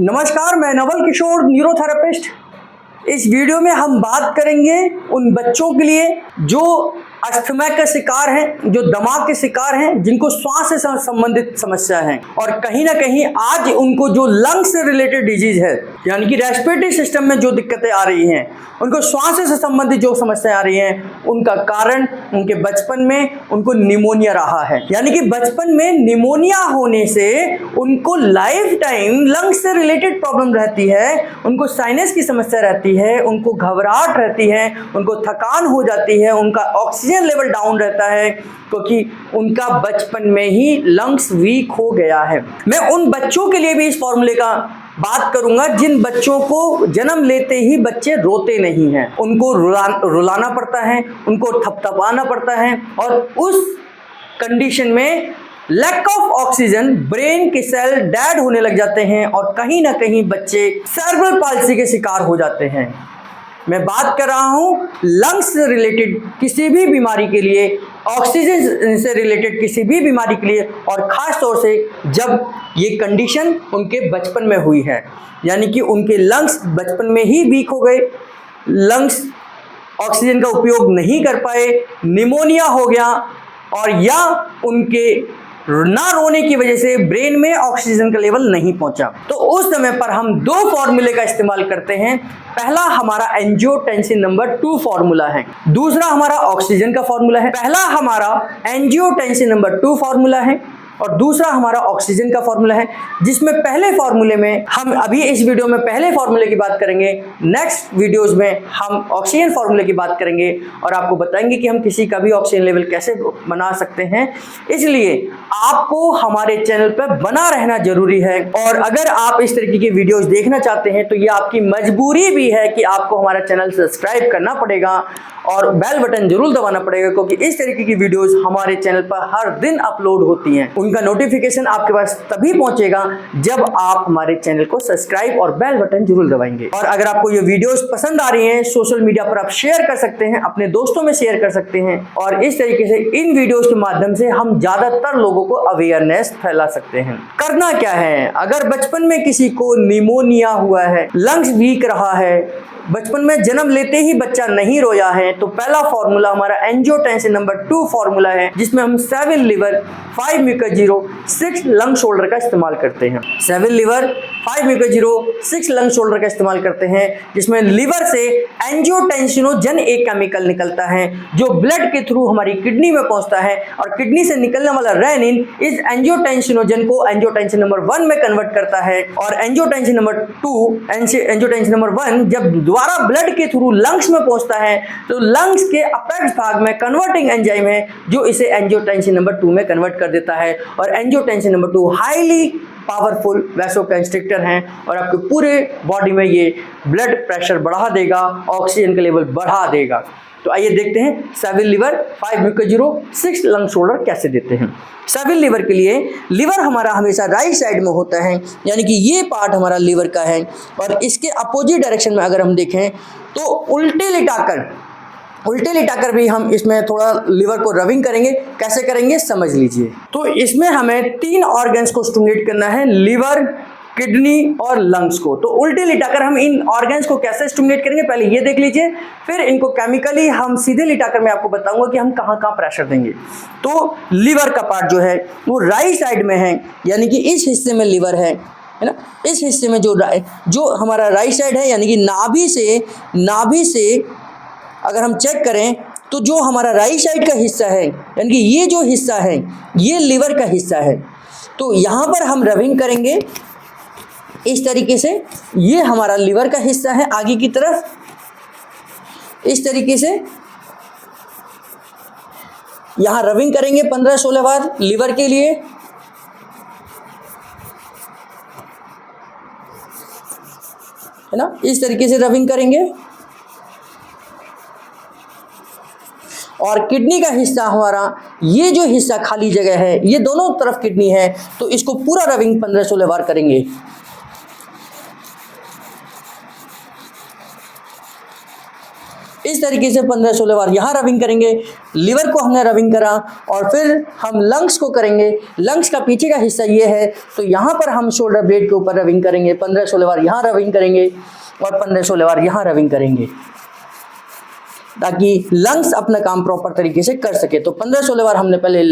नमस्कार, मैं नवल किशोर, न्यूरोथेरेपिस्ट। इस वीडियो में हम बात करेंगे उन बच्चों के लिए जो अस्थमा के शिकार हैं, जो दमा के शिकार हैं, जिनको श्वास से संबंधित समस्या है और कहीं ना कहीं आज उनको जो लंग्स से रिलेटेड डिजीज है, यानी कि रेस्पिरेटरी सिस्टम में जो दिक्कतें आ रही हैं, उनको श्वास से संबंधित जो समस्याएं आ रही हैं, उनका कारण उनके बचपन में उनको निमोनिया रहा है। यानी कि बचपन में निमोनिया होने से उनको लाइफ टाइम लंग्स से रिलेटेड प्रॉब्लम रहती है, उनको साइनस की समस्या रहती है, उनको घबराहट रहती है, उनको थकान हो जाती है, उनका ऑक्सीजन लेवल डाउन रहता है क्योंकि उनका बचपन में ही लंग्स वीक हो गया है। मैं उन बच्चों के लिए भी इस फॉर्मूले का बात करूंगा जिन बच्चों को जन्म लेते ही बच्चे रोते नहीं हैं, उनको रुलाना पड़ता है, उनको थपथपाना पड़ता है और उस कंडीशन में लैक ऑफ ऑक्सीजन ब्रेन के सेल डेड होने लग जाते हैं और कहीं ना कहीं बच्चे सेरेब्रल पाल्सी के शिकार हो जाते हैं। मैं बात कर रहा हूं लंग्स से रिलेटेड किसी भी बीमारी के लिए, ऑक्सीजन से रिलेटेड किसी भी बीमारी के लिए, और ख़ास तौर से जब ये कंडीशन उनके बचपन में हुई है, यानी कि उनके लंग्स बचपन में ही वीक हो गए, लंग्स ऑक्सीजन का उपयोग नहीं कर पाए, निमोनिया हो गया और या उनके ना रोने की वजह से ब्रेन में ऑक्सीजन का लेवल नहीं पहुंचा। तो उस समय पर हम दो फॉर्मूले का इस्तेमाल करते हैं। पहला हमारा एंजियोटेंसिन नंबर 2 फॉर्मूला है, दूसरा हमारा ऑक्सीजन का फॉर्मूला है। पहला हमारा एंजियोटेंसिन नंबर 2 फॉर्मूला है और दूसरा हमारा ऑक्सीजन का फॉर्मूला है, जिसमें पहले फॉर्मूले में हम अभी इस वीडियो में पहले फॉर्मूले की बात करेंगे, नेक्स्ट वीडियोस में हम ऑक्सीजन फॉर्मूले की बात करेंगे और आपको बताएंगे कि हम किसी का भी ऑक्सीजन लेवल कैसे बना सकते हैं। इसलिए आपको हमारे चैनल पर बना रहना जरूरी है और अगर आप इस तरीके की वीडियोस देखना चाहते हैं तो ये आपकी मजबूरी भी है कि आपको हमारा चैनल सब्सक्राइब करना पड़ेगा और बेल बटन जरूर दबाना पड़ेगा, क्योंकि इस तरीके की वीडियोस हमारे चैनल पर हर दिन अपलोड होती हैं। उनका नोटिफिकेशन आपके पास तभी पहुंचेगा जब आप हमारे चैनल को सब्सक्राइब और बेल बटन जरूर दबाएंगे। और अगर आपको ये वीडियोस पसंद आ रही हैं, सोशल मीडिया पर आप शेयर कर सकते हैं, अपने दोस्तों में शेयर कर सकते हैं और इस तरीके से इन वीडियोस के माध्यम से हम ज्यादातर लोगों को अवेयरनेस फैला सकते हैं। करना क्या है, अगर बचपन में किसी को निमोनिया हुआ है, लंग्स वीक रहा है, बचपन में जन्म लेते ही बच्चा नहीं रोया है, तो पहला फॉर्मूला हमारा एंजियोटेंसिन नंबर 2 फॉर्मूला है, जिसमें हम 7 लीवर 5 म्यूकोर 6 लंग शोल्डर का इस्तेमाल करते हैं। 7 लीवर 5 म्यूकोर 6 लंग शोल्डर का इस्तेमाल करते हैं, जिसमें लीवर से एंजियोटेंसिनोजन एक केमिकल निकलता है जो ब्लड के थ्रू हमारी किडनी में पहुंचता है और किडनी से निकलने वाला रेनिन इस एंजियोटेंसिनोजन को एंजियोटेंसिन नंबर 1 में कन्वर्ट करता है और एंजियोटेंसिन नंबर 2 एंजियोटेंसिन नंबर 1 जब द्वारा ब्लड के थ्रू लंग्स में पहुंचता है तो लंग्स के अपेक्स भाग में कन्वर्टिंग एंजाइम है जो इसे एंजियोटेंसिन नंबर 2 में कन्वर्ट कर देता है और एंजियोटेंसिन नंबर 2 हाईली पावरफुल वैसोकंस्ट्रिक्टर हैं और आपके पूरे बॉडी में ये ब्लड प्रेशर बढ़ा देगा, ऑक्सीजन का लेवल बढ़ा देगा। तो आइए देखते हैं 7 लीवर 5 म्यूकोर 6 लंग शोल्डर कैसे देते हैं। 7 लीवर के लिए लिवर हमारा हमेशा राइट साइड में होता है, यानी कि ये पार्ट हमारा लिवर का है और इसके अपोजिट डायरेक्शन में अगर हम देखें तो उल्टे लिटाकर भी हम इसमें थोड़ा लिवर को रबिंग करेंगे। कैसे करेंगे समझ लीजिए। तो इसमें हमें 3 ऑर्गन्स को स्टिमुलेट करना है, लिवर, किडनी और लंग्स को। तो उल्टे लिटाकर हम इन ऑर्गन्स को कैसे स्टिमुलेट करेंगे पहले ये देख लीजिए, फिर इनको केमिकली हम सीधे लिटाकर मैं आपको बताऊंगा कि हम कहाँ कहाँ प्रेशर देंगे। तो लिवर का पार्ट जो है वो राइट साइड में है, यानी कि इस हिस्से में लिवर है ना, इस हिस्से में जो हमारा राइट साइड है, यानी कि नाभि से अगर हम चेक करें तो जो हमारा राइट साइड का हिस्सा है, यानी कि ये जो हिस्सा है ये लिवर का हिस्सा है। तो यहाँ पर हम रबिंग करेंगे इस तरीके से, ये हमारा लिवर का हिस्सा है आगे की तरफ, इस तरीके से यहाँ रबिंग करेंगे 15-16 बार लिवर के लिए। है ना, इस तरीके से रबिंग करेंगे। और किडनी का हिस्सा हमारा, ये जो हिस्सा खाली जगह है, ये दोनों तरफ किडनी है, तो इसको पूरा रबिंग 15-16 बार करेंगे। इस तरीके से 15-16 बार यहाँ रबिंग करेंगे। लीवर को हमने रबिंग करा और फिर हम लंग्स को करेंगे। लंग्स का पीछे का हिस्सा ये है, तो यहाँ पर हम शोल्डर ब्लेड के ऊपर रबिंग करेंगे। 15-16 बार यहाँ रबिंग करेंगे और 15-16 बार यहाँ रबिंग करेंगे ताकि लंग्स अपना काम प्रॉपर तरीके से कर सके। तो 15-16 बार हमने पहले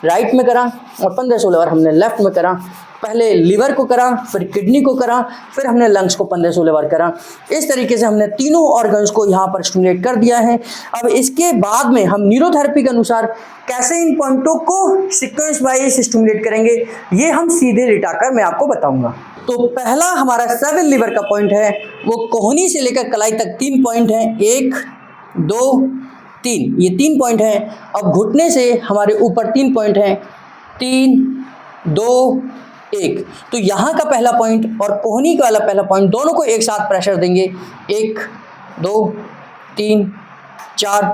राइट में करा और 15-16 बार हमने लेफ्ट में करा। पहले लीवर को करा, फिर किडनी को करा, फिर हमने लंग्स को 15-16 बार करा। इस तरीके से हमने तीनों ऑर्गन्स को यहाँ पर स्टिमुलेट कर दिया है। अब इसके बाद में हम न्यूरोथेरेपी के अनुसार कैसे इन पॉइंटों को सीक्वेंस वाइज स्टिमुलेट करेंगे, ये हम सीधे लिटाकर मैं आपको बताऊंगा। तो पहला हमारा 7 लीवर का पॉइंट है, वो कोहनी से लेकर कलाई तक 3 पॉइंट हैं। 1, 2, 3, ये 3 पॉइंट हैं। अब घुटने से हमारे ऊपर 3 पॉइंट हैं। 3, 2, 1। तो यहाँ का पहला पॉइंट और कोहनी का वाला पहला पॉइंट दोनों को एक साथ प्रेशर देंगे। 1, 2, 3, 4,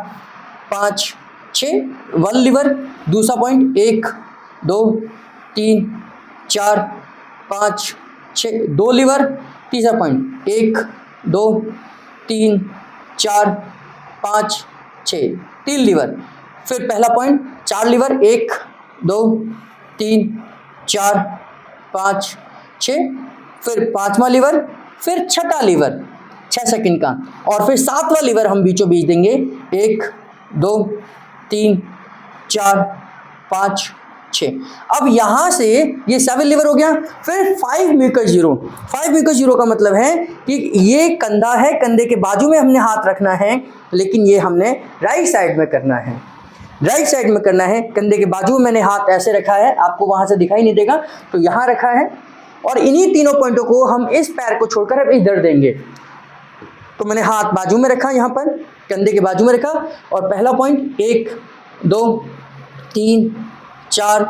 5, 6। 1 लीवर। दूसरा पॉइंट 1, 2, 3, 4, 5, 6। 2 लीवर। तीसरा पॉइंट 1, 2, 3, 4, 5, 6। 3 लीवर। फिर पहला पॉइंट 4 लीवर। 1, 2, 3, 4, 5, 6। फिर 5वां लीवर, फिर 6ठा लीवर 6 सेकंड का, और फिर 7वां लीवर हम बीचों बीच देंगे। 1, 2, 3, 4, 5, 6। अब यहाँ से ये 7 लीवर हो गया। फिर 5 म्यूकस जीरो। 5 म्यूकस जीरो का मतलब है कि ये कंधा है, कंधे के बाजू में हमने हाथ रखना है, लेकिन ये हमने राइट साइड में करना है। राइट साइड में करना है। कंधे के बाजू में मैंने हाथ ऐसे रखा है, आपको वहाँ से दिखाई नहीं देगा, तो यहाँ रखा है। और इन्हीं तीनों पॉइंटों को हम इस पैर को छोड़कर अब इधर देंगे। तो मैंने हाथ बाजू में रखा, यहाँ पर कंधे के बाजू में रखा, और पहला पॉइंट 1, 2, 3, 4,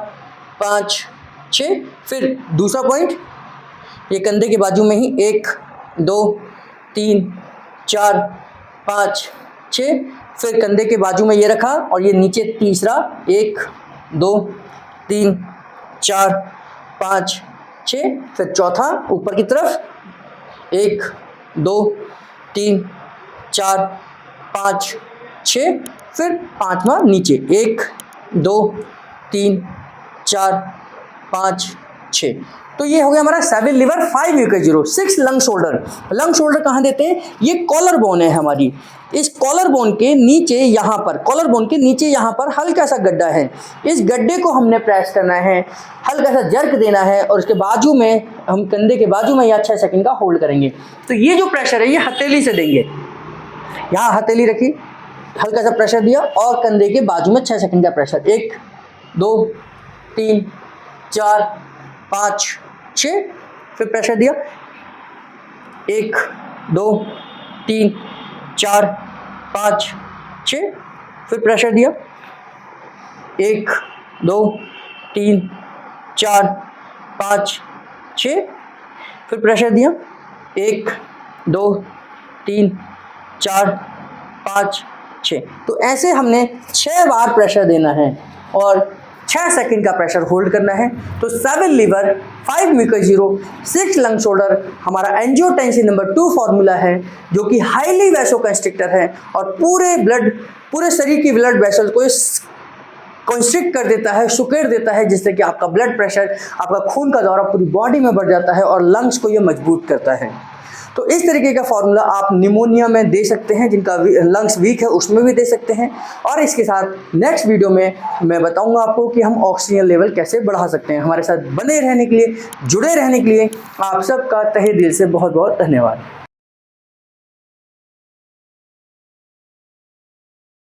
5, 6। फिर दूसरा पॉइंट ये कंधे के बाजू में ही 1, 2, 3, 4, 5, 6। फिर कंधे के बाजू में ये रखा और ये नीचे तीसरा 1, 2, 3, 4, 5, 6। फिर चौथा ऊपर की तरफ 1, 2, 3, 4, 5, 6। फिर 5वां नीचे 1, 2, 3, 4, 5, 6। तो ये हो गया हमारा 7 liver, 5 mucus zero. 6 lung shoulder. Lung shoulder कहाँ देते हैं? ये कॉलर बोन है हमारी। इस कॉलर बोन के नीचे यहाँ पर, कॉलर बोन के नीचे यहाँ पर हल्का सा गड्ढा है। इस गड्ढे को हमने प्रेस करना है, हल्का सा जर्क देना है, और उसके बाजू में हम कंधे के बाजू में या 6 सेकंड का होल्ड करेंगे। तो ये जो प्रेशर है ये हथेली से देंगे। यहाँ हथेली रखी, हल्का सा प्रेशर दिया और कंधे के बाजू में 6 सेकंड का प्रेशर। 1, 2, 3, 4, 5, 6। फिर प्रेशर दिया 1, 2, 3, 4, 5, 6। फिर प्रेशर दिया 1, 2, 3, 4, 5, 6। फिर प्रेशर दिया 1, 2, 3, 4, 5, 6। तो ऐसे हमने 6 बार प्रेशर देना है और 6 सेकंड का प्रेशर होल्ड करना है। तो 7 liver, 5 mucus zero, 6 lung shoulder हमारा एंजियोटेंसिन नंबर 2 फार्मूला है, जो कि हाईली वैसोकंस्ट्रिक्टर है और पूरे शरीर की ब्लड वेसल्स को कंस्ट्रिक्ट कर देता है, सुकेड़ देता है, जिससे कि आपका ब्लड प्रेशर, आपका खून का दौरा पूरी बॉडी में बढ़ जाता है और लंग्स को ये मजबूत करता है। तो इस तरीके का फार्मूला आप निमोनिया में दे सकते हैं, जिनका लंग्स वीक है उसमें भी दे सकते हैं। और इसके साथ नेक्स्ट वीडियो में मैं बताऊंगा आपको कि हम ऑक्सीजन लेवल कैसे बढ़ा सकते हैं। हमारे साथ बने रहने के लिए, जुड़े रहने के लिए आप सबका तहे दिल से बहुत बहुत धन्यवाद।